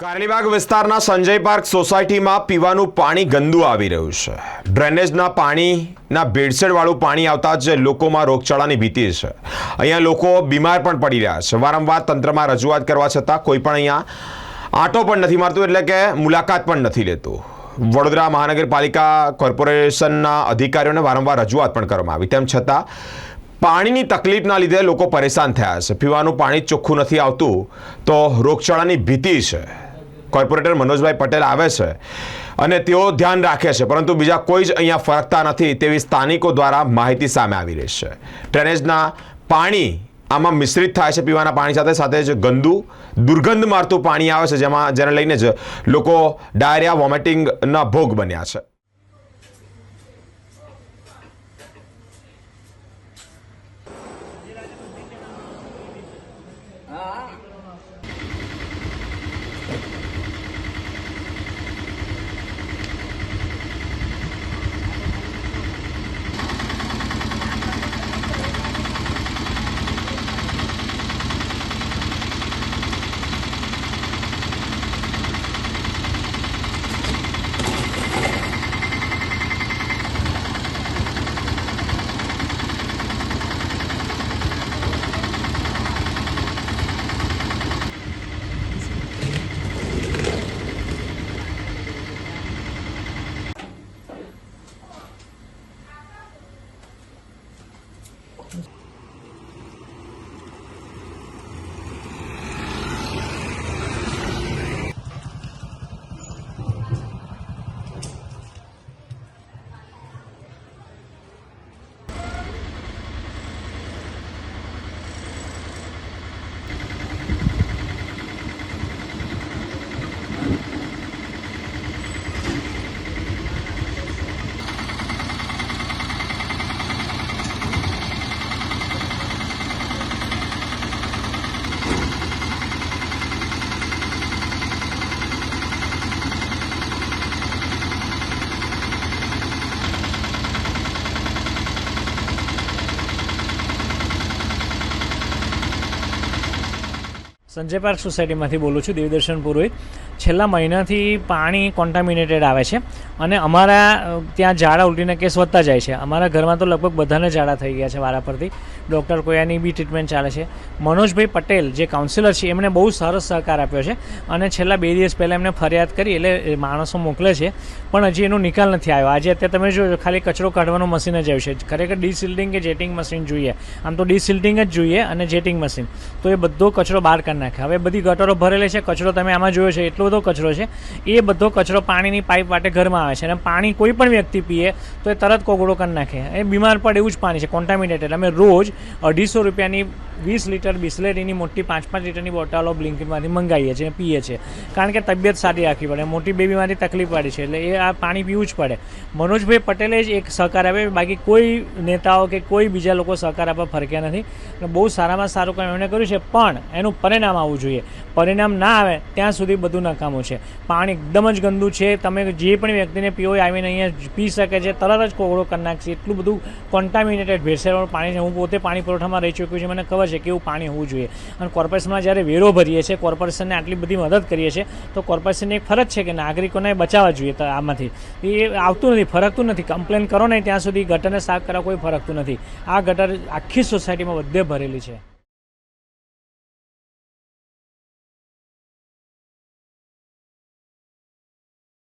કારેલીબાગ વિસ્તારના સંજય પાર્ક સોસાયટીમાં પીવાનું પાણી ગંદુ આવી રહ્યું છે। ડ્રેનેજના પાણીના ભેળસેળવાળું પાણી આવતા જ લોકોમાં રોગચાળાની ભીતિ છે। અહીંયા લોકો બીમાર પણ પડી રહ્યા છે। વારંવાર તંત્રમાં રજૂઆત કરવા છતાં કોઈ પણ અહીંયા આંટો પણ નથી મારતું, એટલે કે મુલાકાત પણ નથી લેતું। વડોદરા મહાનગરપાલિકા કોર્પોરેશનના અધિકારીઓને વારંવાર રજૂઆત પણ કરવામાં આવી, તેમ છતાં પાણીની તકલીફના લીધે લોકો પરેશાન થયા છે। પીવાનું પાણી ચોખ્ખું નથી આવતું તો રોગચાળાની ભીતિ છે। કોર્પોરેટર મનોજભાઈ પટેલ આવે છે અને તેઓ ધ્યાન રાખે છે, પરંતુ બીજા કોઈ જ અહીંયા ફરકતા નથી તેવી સ્થાનિકો દ્વારા માહિતી સામે આવી રહી છે। ડ્રેનેજના પાણી આમાં મિશ્રિત થાય છે પીવાના પાણી સાથે, સાથે જ ગંદુ દુર્ગંધ મારતું પાણી આવે છે, જેને લઈને જ લોકો ડાયરિયા વોમિટિંગના ભોગ બન્યા છે। સંજય પાર્ક સોસાયટીમાંથી બોલું છું, દેવદર્શન પુરોહિત। છેલ્લા મહિનાથી પાણી કોન્ટામિનેટેડ આવે છે અને અમારા ત્યાં ઝાડા ઉલટીના કેસ વધતા જાય છે। અમારા ઘરમાં તો લગભગ બધાને ઝાડા થઈ ગયા છે વારા પરથી। ડૉક્ટર કોયાની બી ટ્રીટમેન્ટ ચાલે છે। મનોજભાઈ પટેલ જે કાઉન્સિલર છે એમણે બહુ સરસ સહકાર આપ્યો છે અને છેલ્લા 2 દિવસ પહેલાં એમને ફરિયાદ કરી, એટલે માણસો મોકલે છે, પણ હજી એનો નિકાલ નથી આવ્યો। આજે અત્યારે તમે જો ખાલી કચરો કાઢવાનું મશીન જ આવ્યું છે। ખરેખર ડીસિલ્ટિંગ કે જેટિંગ મશીન જોઈએ, આમ તો ડીસિલ્ટિંગ જ જોઈએ અને જેટિંગ મશીન, તો એ બધો કચરો બહાર કાઢી નાખે। હવે બધી ગટરો ભરેલી છે, કચરો તમે આમાં જોયો છે એટલો બધો કચરો છે, એ બધો કચરો પાણીની પાઇપ વાટે ઘરમાં આવે છે અને પાણી કોઈ પણ વ્યક્તિ પીએ તો એ તરત કોગળો કરી નાખે, એ બીમાર પડે એવું જ પાણી છે, કોન્ટામિનેટેડ। અમે રોજ 250 રૂપિયાની 20 લીટર બિસ્લેરીની મોટી 5-5 લીટરની બોટલો બ્લિંકિટમાંથી મંગાવીએ છીએ, પીએ છીએ, કારણ કે તબિયત સારી રાખવી પડે। મોટી બેબીમાંથી તકલીફ પડી છે એટલે એ આ પાણી પીવું જ પડે। મનોજભાઈ પટેલે જ એક સહકાર આપ્યો, બાકી કોઈ નેતાઓ કે કોઈ બીજા લોકો સહકાર આપવા ફરક્યા નથી અને બહુ સારામાં સારું કામ એમણે કર્યું છે, પણ એનું પરિણામ આવવું જોઈએ। પરિણામ ના આવે ત્યાં સુધી બધું નકામું છે। પાણી એકદમ જ ગંદુ છે, તમે જે પણ વ્યક્તિને પીવો આવીને અહીંયા પી શકે છે, તરત જ કોગળો કરી નાખશે, એટલું બધું કોન્ટામિનેટેડ ભેળસેળવાળું પાણી છે। હું પોતે પાણી પુરવઠામાં રહી ચૂક્યું છે, મને ખબર છે કેવું પાણી હોવું જોઈએ। અને કોર્પોરેશનમાં જ્યારે વેરો ભરીએ છીએ, કોર્પોરેશનને આટલી બધી મદદ કરીએ છીએ, તો કોર્પોરેશનની એક ફરજ છે કે નાગરિકોને બચાવવા જોઈએ। તો આમાંથી એ આવતું નથી, ફરકતું નથી। કમ્પ્લેન કરો ને ત્યાં સુધી ગટરને સાફ કરવા કોઈ ફરકતું નથી। આ ગટર આખી સોસાયટીમાં બધે ભરેલી છે।